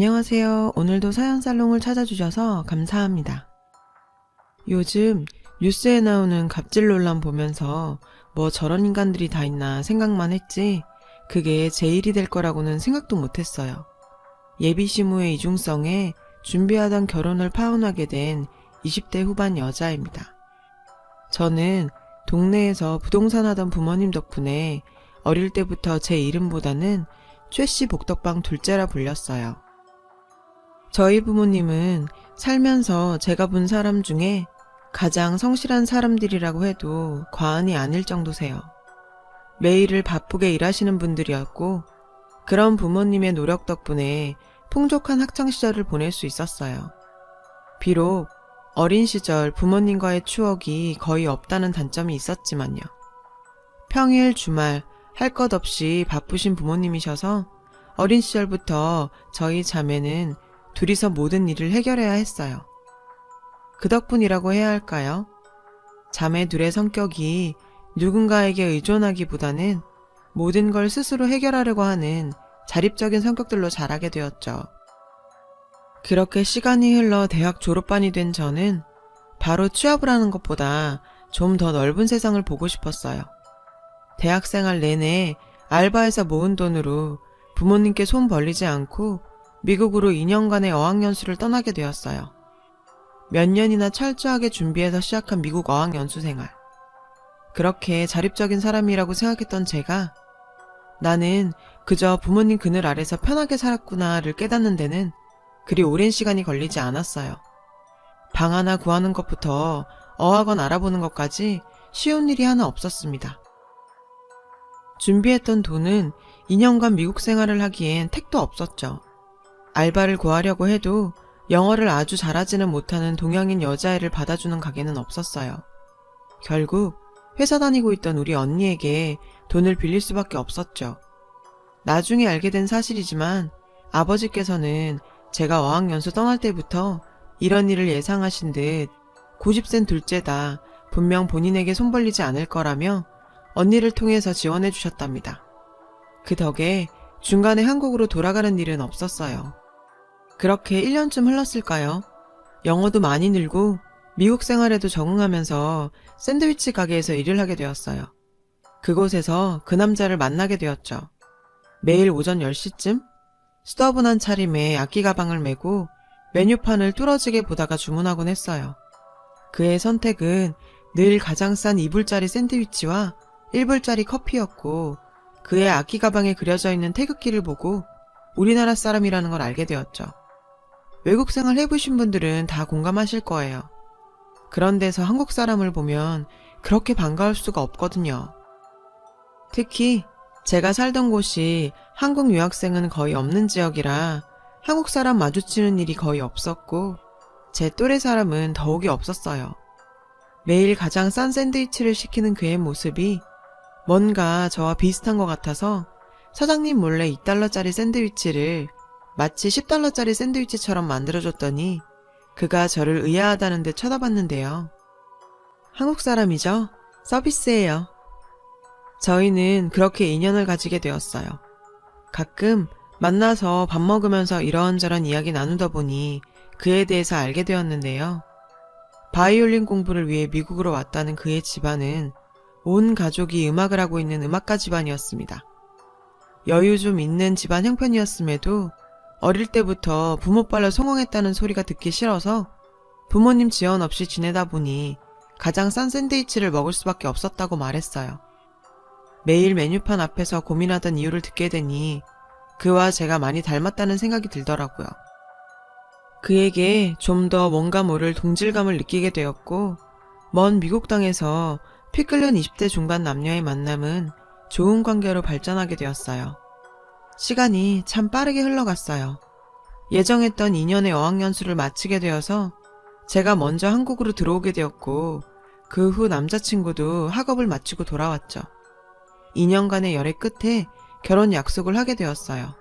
안녕하세요. 오늘도 사연살롱을 찾아주셔서 감사합니다. 요즘 뉴스에 나오는 갑질 논란 보면서 뭐 저런 인간들이 다 있나 생각만 했지 그게 제 일이 될 거라고는 생각도 못했어요. 예비 시무의 이중성에 준비하던 결혼을 파혼하게 된 20대 후반 여자입니다. 저는 동네에서 부동산 하던 부모님 덕분에 어릴 때부터 제 이름보다는 최씨 복덕방 둘째라 불렸어요. 저희 부모님은 살면서 제가 본 사람 중에 가장 성실한 사람들이라고 해도 과언이 아닐 정도세요. 매일을 바쁘게 일하시는 분들이었고 그런 부모님의 노력 덕분에 풍족한 학창시절을 보낼 수 있었어요. 비록 어린 시절 부모님과의 추억이 거의 없다는 단점이 있었지만요. 평일, 주말 할 것 없이 바쁘신 부모님이셔서 어린 시절부터 저희 자매는 둘이서 모든 일을 해결해야 했어요. 그 덕분이라고 해야 할까요? 자매 둘의 성격이 누군가에게 의존하기보다는 모든 걸 스스로 해결하려고 하는 자립적인 성격들로 자라게 되었죠. 그렇게 시간이 흘러 대학 졸업반이 된 저는 바로 취업을 하는 것보다 좀 더 넓은 세상을 보고 싶었어요. 대학생활 내내 알바해서 모은 돈으로 부모님께 손 벌리지 않고 미국으로 2년간의 어학연수를 떠나게 되었어요. 몇 년이나 철저하게 준비해서 시작한 미국 어학연수 생활. 그렇게 자립적인 사람이라고 생각했던 제가 나는 그저 부모님 그늘 아래서 편하게 살았구나를 깨닫는 데는 그리 오랜 시간이 걸리지 않았어요. 방 하나 구하는 것부터 어학원 알아보는 것까지 쉬운 일이 하나 없었습니다. 준비했던 돈은 2년간 미국 생활을 하기엔 택도 없었죠. 알바를 구하려고 해도 영어를 아주 잘하지는 못하는 동양인 여자애를 받아주는 가게는 없었어요. 결국 회사 다니고 있던 우리 언니에게 돈을 빌릴 수밖에 없었죠. 나중에 알게 된 사실이지만 아버지께서는 제가 어학연수 떠날 때부터 이런 일을 예상하신 듯 고집센 둘째다 분명 본인에게 손 벌리지 않을 거라며 언니를 통해서 지원해 주셨답니다. 그 덕에 중간에 한국으로 돌아가는 일은 없었어요. 그렇게 1년쯤 흘렀을까요? 영어도 많이 늘고 미국 생활에도 적응하면서 샌드위치 가게에서 일을 하게 되었어요. 그곳에서 그 남자를 만나게 되었죠. 매일 오전 10시쯤 수더분한 차림에 악기 가방을 메고 메뉴판을 뚫어지게 보다가 주문하곤 했어요. 그의 선택은 늘 가장 싼 2불짜리 샌드위치와 1불짜리 커피였고 그의 악기 가방에 그려져 있는 태극기를 보고 우리나라 사람이라는 걸 알게 되었죠. 외국 생활 해보신 분들은 다 공감하실 거예요. 그런 데서 한국 사람을 보면 그렇게 반가울 수가 없거든요. 특히 제가 살던 곳이 한국 유학생은 거의 없는 지역이라 한국 사람 마주치는 일이 거의 없었고 제 또래 사람은 더욱이 없었어요. 매일 가장 싼 샌드위치를 시키는 그의 모습이 뭔가 저와 비슷한 것 같아서 사장님 몰래 2달러짜리 샌드위치를 마치 10달러짜리 샌드위치처럼 만들어줬더니 그가 저를 의아하다는 듯 쳐다봤는데요. 한국 사람이죠? 서비스예요. 저희는 그렇게 인연을 가지게 되었어요. 가끔 만나서 밥 먹으면서 이런저런 이야기 나누다 보니 그에 대해서 알게 되었는데요. 바이올린 공부를 위해 미국으로 왔다는 그의 집안은 온 가족이 음악을 하고 있는 음악가 집안이었습니다. 여유 좀 있는 집안 형편이었음에도 어릴 때부터 부모빨로 성공했다는 소리가 듣기 싫어서 부모님 지원 없이 지내다 보니 가장 싼 샌드위치를 먹을 수밖에 없었다고 말했어요. 매일 메뉴판 앞에서 고민하던 이유를 듣게 되니 그와 제가 많이 닮았다는 생각이 들더라고요. 그에게 좀 더 뭔가 모를 동질감을 느끼게 되었고 먼 미국 땅에서 피 끓는 20대 중반 남녀의 만남은 좋은 관계로 발전하게 되었어요. 시간이 참 빠르게 흘러갔어요. 예정했던 2년의 어학연수를 마치게 되어서 제가 먼저 한국으로 들어오게 되었고 그 후 남자친구도 학업을 마치고 돌아왔죠. 2년간의 열애 끝에 결혼 약속을 하게 되었어요.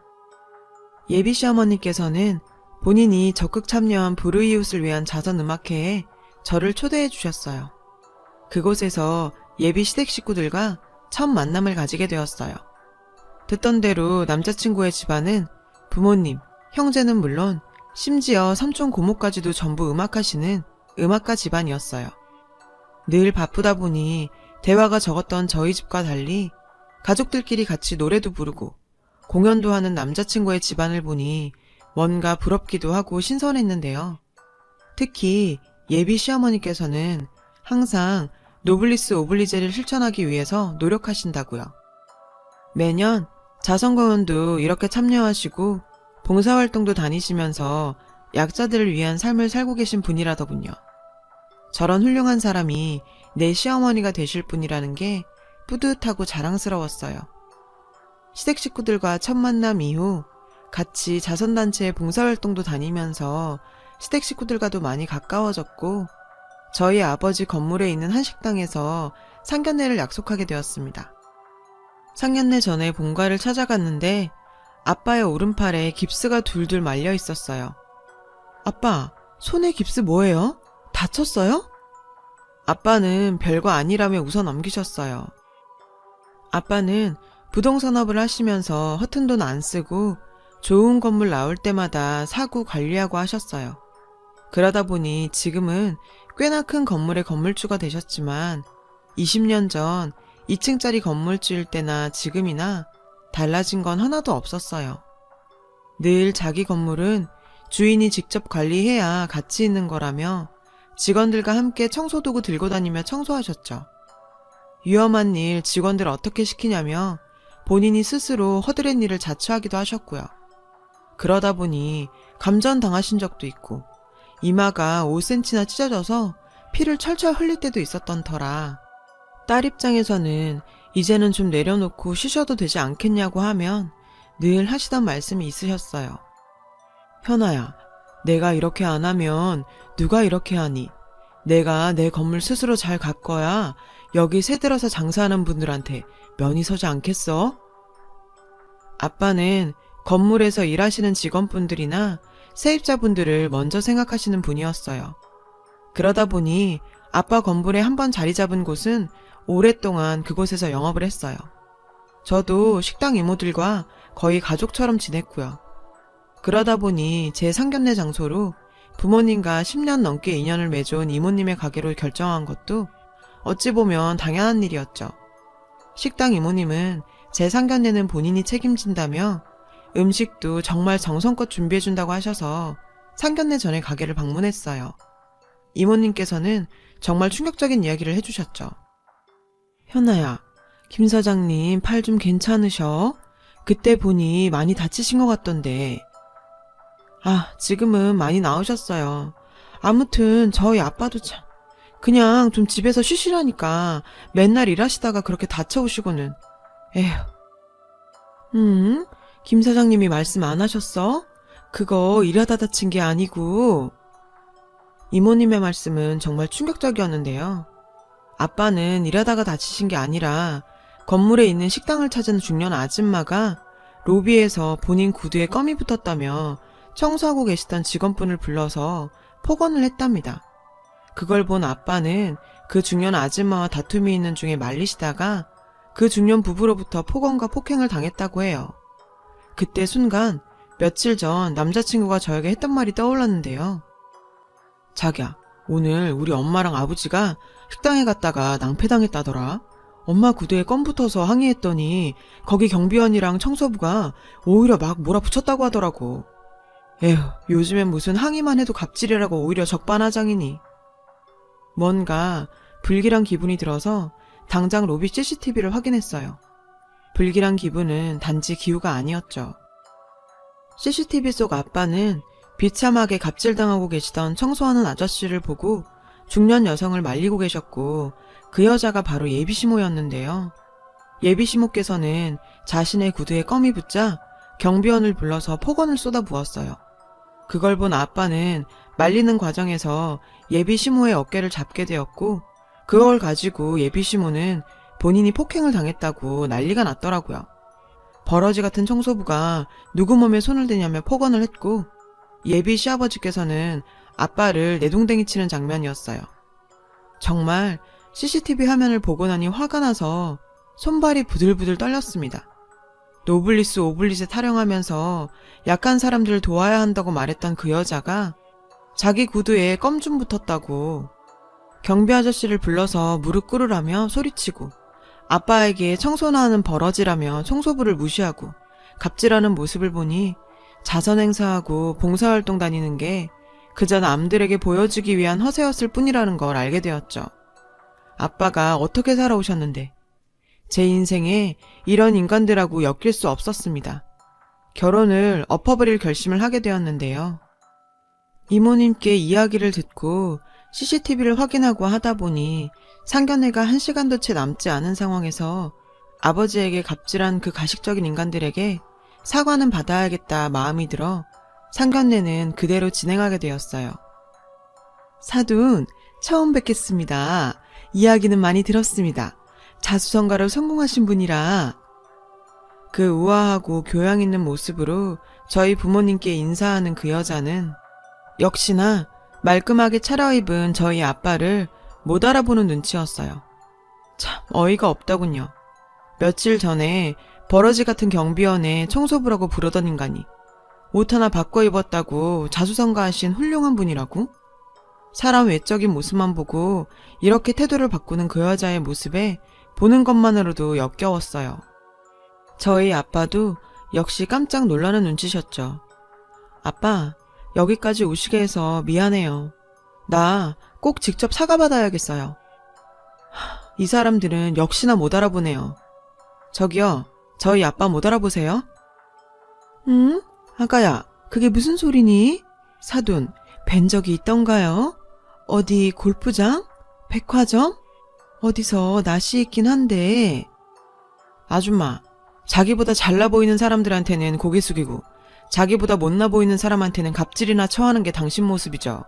예비 시어머니께서는 본인이 적극 참여한 불우이웃을 위한 자선음악회에 저를 초대해 주셨어요. 그곳에서 예비 시댁 식구들과 첫 만남을 가지게 되었어요. 듣던 대로 남자친구의 집안은 부모님, 형제는 물론 심지어 삼촌 고모까지도 전부 음악하시는 음악가 집안이었어요. 늘 바쁘다 보니 대화가 적었던 저희 집과 달리 가족들끼리 같이 노래도 부르고 공연도 하는 남자친구의 집안을 보니 뭔가 부럽기도 하고 신선했는데요. 특히 예비 시어머니께서는 항상 노블리스 오블리제를 실천하기 위해서 노력하신다고요. 매년 자선공연도 이렇게 참여하시고 봉사활동도 다니시면서 약자들을 위한 삶을 살고 계신 분이라더군요. 저런 훌륭한 사람이 내 시어머니가 되실 분이라는 게 뿌듯하고 자랑스러웠어요. 시댁 식구들과 첫 만남 이후 같이 자선단체의 봉사활동도 다니면서 시댁 식구들과도 많이 가까워졌고 저희 아버지 건물에 있는 한식당에서 상견례를 약속하게 되었습니다. 상견례 전에 본가를 찾아갔는데 아빠의 오른팔에 깁스가 둘둘 말려 있었어요. 아빠, 손에 깁스 뭐예요? 다쳤어요? 아빠는 별거 아니라며 웃어 넘기셨어요. 아빠는 부동산업을 하시면서 허튼 돈 안 쓰고 좋은 건물 나올 때마다 사고 관리하고 하셨어요. 그러다 보니 지금은 꽤나 큰 건물의 건물주가 되셨지만 20년 전 2층짜리 건물주일 때나 지금이나 달라진 건 하나도 없었어요. 늘 자기 건물은 주인이 직접 관리해야 가치 있는 거라며 직원들과 함께 청소도구 들고 다니며 청소하셨죠. 위험한 일 직원들 어떻게 시키냐며 본인이 스스로 허드렛 일을 자처하기도 하셨고요. 그러다 보니 감전당하신 적도 있고 이마가 5cm나 찢어져서 피를 철철 흘릴 때도 있었던 터라 딸 입장에서는 이제는 좀 내려놓고 쉬셔도 되지 않겠냐고 하면 늘 하시던 말씀이 있으셨어요. 현아야, 내가 이렇게 안 하면 누가 이렇게 하니? 내가 내 건물 스스로 잘 가꿔야 여기 새 들어서 장사하는 분들한테 면이 서지 않겠어? 아빠는 건물에서 일하시는 직원분들이나 세입자분들을 먼저 생각하시는 분이었어요. 그러다 보니 아빠 건물에 한번 자리 잡은 곳은 오랫동안 그곳에서 영업을 했어요. 저도 식당 이모들과 거의 가족처럼 지냈고요. 그러다 보니 제 상견례 장소로 부모님과 10년 넘게 인연을 맺은 이모님의 가게로 결정한 것도 어찌 보면 당연한 일이었죠. 식당 이모님은 제 상견례는 본인이 책임진다며 음식도 정말 정성껏 준비해준다고 하셔서 상견례 전에 가게를 방문했어요. 이모님께서는 정말 충격적인 이야기를 해주셨죠. 현아야, 김 사장님 팔 좀 괜찮으셔? 그때 보니 많이 다치신 것 같던데. 아, 지금은 많이 나으셨어요. 아무튼 저희 아빠도 참 그냥 좀 집에서 쉬시라니까 맨날 일하시다가 그렇게 다쳐오시고는. 에휴. 김 사장님이 말씀 안 하셨어? 그거 일하다 다친 게 아니고. 이모님의 말씀은 정말 충격적이었는데요. 아빠는 일하다가 다치신 게 아니라 건물에 있는 식당을 찾은 중년 아줌마가 로비에서 본인 구두에 껌이 붙었다며 청소하고 계시던 직원분을 불러서 폭언을 했답니다. 그걸 본 아빠는 그 중년 아줌마와 다툼이 있는 중에 말리시다가 그 중년 부부로부터 폭언과 폭행을 당했다고 해요. 그때 순간 며칠 전 남자친구가 저에게 했던 말이 떠올랐는데요. 자기야, 오늘 우리 엄마랑 아버지가 식당에 갔다가 낭패당했다더라. 엄마 구두에 껌 붙어서 항의했더니 거기 경비원이랑 청소부가 오히려 막 몰아붙였다고 하더라고. 에휴, 요즘엔 무슨 항의만 해도 갑질이라고 오히려 적반하장이니. 뭔가 불길한 기분이 들어서 당장 로비 CCTV를 확인했어요. 불길한 기분은 단지 기우가 아니었죠. CCTV 속 아빠는 비참하게 갑질당하고 계시던 청소하는 아저씨를 보고 중년 여성을 말리고 계셨고 그 여자가 바로 예비시모였는데요. 예비시모께서는 자신의 구두에 껌이 붙자 경비원을 불러서 폭언을 쏟아부었어요. 그걸 본 아빠는 말리는 과정에서 예비시모의 어깨를 잡게 되었고 그걸 가지고 예비시모는 본인이 폭행을 당했다고 난리가 났더라고요. 버러지 같은 청소부가 누구 몸에 손을 대냐며 폭언을 했고 예비 시아버지께서는 아빠를 내동댕이 치는 장면이었어요. 정말 CCTV 화면을 보고 나니 화가 나서 손발이 부들부들 떨렸습니다. 노블리스 오블리제 타령하면서 약한 사람들을 도와야 한다고 말했던 그 여자가 자기 구두에 껌 좀 붙었다고 경비 아저씨를 불러서 무릎 꿇으라며 소리치고 아빠에게 청소나 하는 버러지라며 청소부를 무시하고 갑질하는 모습을 보니 자선행사하고 봉사활동 다니는 게 그저 남들에게 보여주기 위한 허세였을 뿐이라는 걸 알게 되었죠. 아빠가 어떻게 살아오셨는데 제 인생에 이런 인간들하고 엮일 수 없었습니다. 결혼을 엎어버릴 결심을 하게 되었는데요. 이모님께 이야기를 듣고 CCTV를 확인하고 하다 보니 상견례가 1시간도 채 남지 않은 상황에서 아버지에게 갑질한 그 가식적인 인간들에게 사과는 받아야겠다 마음이 들어 상견례는 그대로 진행하게 되었어요. 사돈, 처음 뵙겠습니다. 이야기는 많이 들었습니다. 자수성가로 성공하신 분이라. 그 우아하고 교양 있는 모습으로 저희 부모님께 인사하는 그 여자는 역시나 말끔하게 차려입은 저희 아빠를 못 알아보는 눈치였어요. 참 어이가 없더군요. 며칠 전에 버러지 같은 경비원에 청소부라고 부르던 인간이 옷 하나 바꿔 입었다고 자수성가하신 훌륭한 분이라고? 사람 외적인 모습만 보고 이렇게 태도를 바꾸는 그 여자의 모습에 보는 것만으로도 역겨웠어요. 저희 아빠도 역시 깜짝 놀라는 눈치셨죠. 아빠, 여기까지 오시게 해서 미안해요. 나 꼭 직접 사과받아야겠어요. 이 사람들은 역시나 못 알아보네요. 저기요, 저희 아빠 못 알아보세요? 응? 아가야, 그게 무슨 소리니? 사돈, 뵌 적이 있던가요? 어디 골프장? 백화점? 어디서 낯이 있긴 한데. 아줌마, 자기보다 잘나 보이는 사람들한테는 고개 숙이고 자기보다 못나 보이는 사람한테는 갑질이나 처하는 게 당신 모습이죠.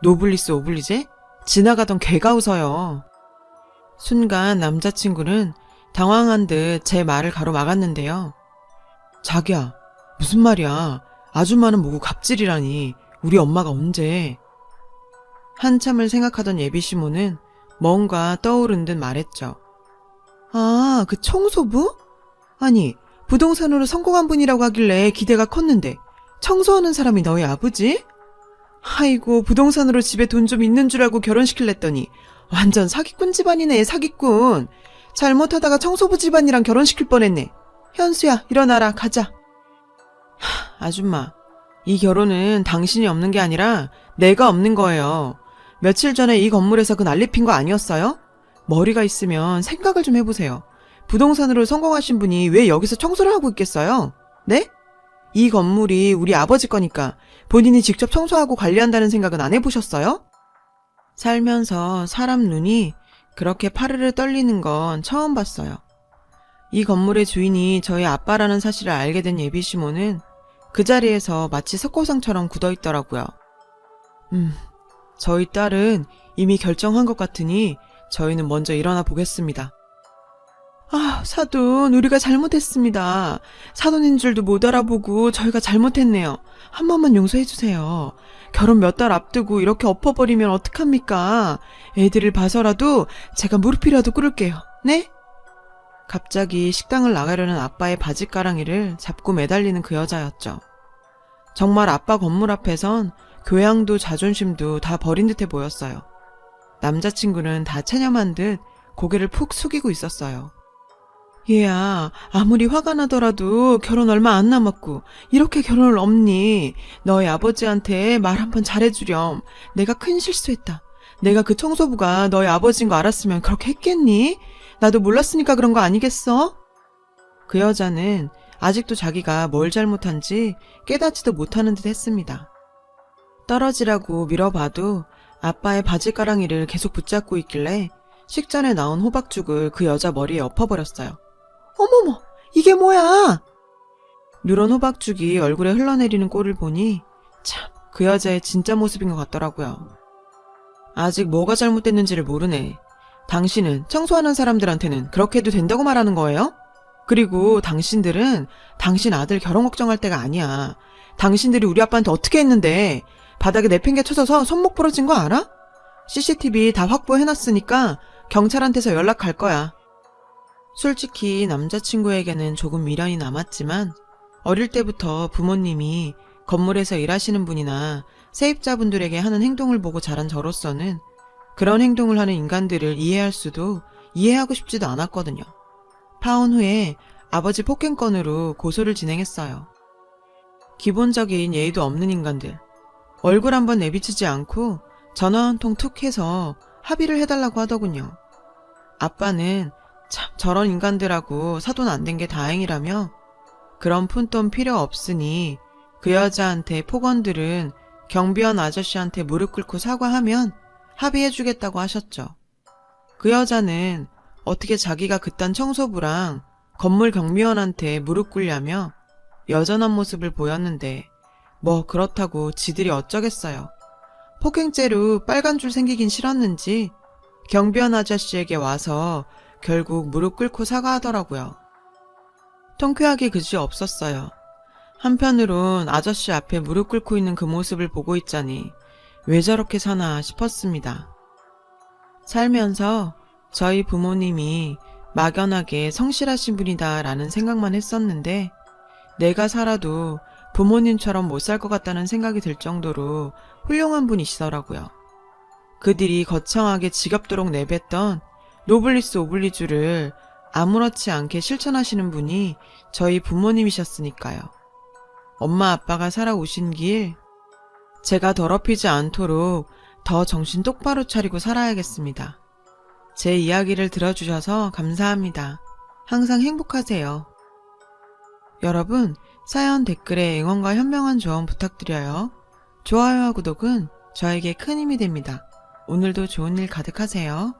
노블리스 오블리제? 지나가던 개가 웃어요. 순간 남자친구는 당황한 듯 제 말을 가로막았는데요. 자기야, 무슨 말이야. 아줌마는 뭐고 갑질이라니. 우리 엄마가 언제. 한참을 생각하던 예비시모는 뭔가 떠오른 듯 말했죠. 아, 그 청소부? 아니, 부동산으로 성공한 분이라고 하길래 기대가 컸는데 청소하는 사람이 너희 아버지? 아이고, 부동산으로 집에 돈 좀 있는 줄 알고 결혼시킬랬더니 완전 사기꾼 집안이네, 사기꾼. 잘못하다가 청소부 집안이랑 결혼시킬 뻔했네. 현수야, 일어나라, 가자. 아줌마, 이 결혼은 당신이 없는 게 아니라 내가 없는 거예요. 며칠 전에 이 건물에서 그 난리 핀 거 아니었어요? 머리가 있으면 생각을 좀 해보세요. 부동산으로 성공하신 분이 왜 여기서 청소를 하고 있겠어요? 네? 이 건물이 우리 아버지 거니까 본인이 직접 청소하고 관리한다는 생각은 안 해보셨어요? 살면서 사람 눈이 그렇게 파르르 떨리는 건 처음 봤어요. 이 건물의 주인이 저희 아빠라는 사실을 알게 된 예비시모는 그 자리에서 마치 석고상처럼 굳어있더라고요. 저희 딸은 이미 결정한 것 같으니 저희는 먼저 일어나 보겠습니다. 아, 사돈, 우리가 잘못했습니다. 사돈인 줄도 못 알아보고 저희가 잘못했네요. 한 번만 용서해 주세요. 결혼 몇 달 앞두고 이렇게 엎어버리면 어떡합니까? 애들을 봐서라도 제가 무릎이라도 꿇을게요. 네? 갑자기 식당을 나가려는 아빠의 바지가랑이를 잡고 매달리는 그 여자였죠. 정말 아빠 건물 앞에선 교양도 자존심도 다 버린 듯해 보였어요. 남자친구는 다 체념한 듯 고개를 푹 숙이고 있었어요. 얘야, 아무리 화가 나더라도 결혼 얼마 안 남았고 이렇게 결혼을 없니? 너희 아버지한테 말 한번 잘해주렴. 내가 큰 실수했다. 내가 그 청소부가 너희 아버지인 거 알았으면 그렇게 했겠니? 나도 몰랐으니까 그런 거 아니겠어? 그 여자는 아직도 자기가 뭘 잘못한지 깨닫지도 못하는 듯 했습니다. 떨어지라고 밀어봐도 아빠의 바지가랑이를 계속 붙잡고 있길래 식전에 나온 호박죽을 그 여자 머리에 엎어버렸어요. 어머머, 이게 뭐야? 누런 호박죽이 얼굴에 흘러내리는 꼴을 보니 참 그 여자의 진짜 모습인 것 같더라고요. 아직 뭐가 잘못됐는지를 모르네. 당신은 청소하는 사람들한테는 그렇게 해도 된다고 말하는 거예요? 그리고 당신들은 당신 아들 결혼 걱정할 때가 아니야. 당신들이 우리 아빠한테 어떻게 했는데 바닥에 내팽개 쳐져서 손목 부러진 거 알아? CCTV 다 확보해놨으니까 경찰한테서 연락할 거야. 솔직히 남자친구에게는 조금 미련이 남았지만 어릴 때부터 부모님이 건물에서 일하시는 분이나 세입자분들에게 하는 행동을 보고 자란 저로서는 그런 행동을 하는 인간들을 이해할 수도 이해하고 싶지도 않았거든요. 파혼 후에 아버지 폭행건으로 고소를 진행했어요. 기본적인 예의도 없는 인간들. 얼굴 한번 내비치지 않고 전화 한 통 툭 해서 합의를 해달라고 하더군요. 아빠는 참 저런 인간들하고 사돈 안 된 게 다행이라며 그런 푼돈 필요 없으니 그 여자한테 폭언들은 경비원 아저씨한테 무릎 꿇고 사과하면 합의해주겠다고 하셨죠. 그 여자는 어떻게 자기가 그딴 청소부랑 건물 경비원한테 무릎 꿇냐며 여전한 모습을 보였는데 뭐 그렇다고 지들이 어쩌겠어요. 폭행죄로 빨간 줄 생기긴 싫었는지 경비원 아저씨에게 와서 결국 무릎 꿇고 사과하더라고요. 통쾌하게 그지 없었어요. 한편으론 아저씨 앞에 무릎 꿇고 있는 그 모습을 보고 있자니 왜 저렇게 사나 싶었습니다. 살면서 저희 부모님이 막연하게 성실하신 분이다라는 생각만 했었는데 내가 살아도 부모님처럼 못 살 것 같다는 생각이 들 정도로 훌륭한 분이시더라고요. 그들이 거창하게 지겹도록 내뱉던 노블리스 오블리주를 아무렇지 않게 실천하시는 분이 저희 부모님이셨으니까요. 엄마 아빠가 살아오신 길 제가 더럽히지 않도록 더 정신 똑바로 차리고 살아야겠습니다. 제 이야기를 들어주셔서 감사합니다. 항상 행복하세요. 여러분, 사연 댓글에 응원과 현명한 조언 부탁드려요. 좋아요와 구독은 저에게 큰 힘이 됩니다. 오늘도 좋은 일 가득하세요.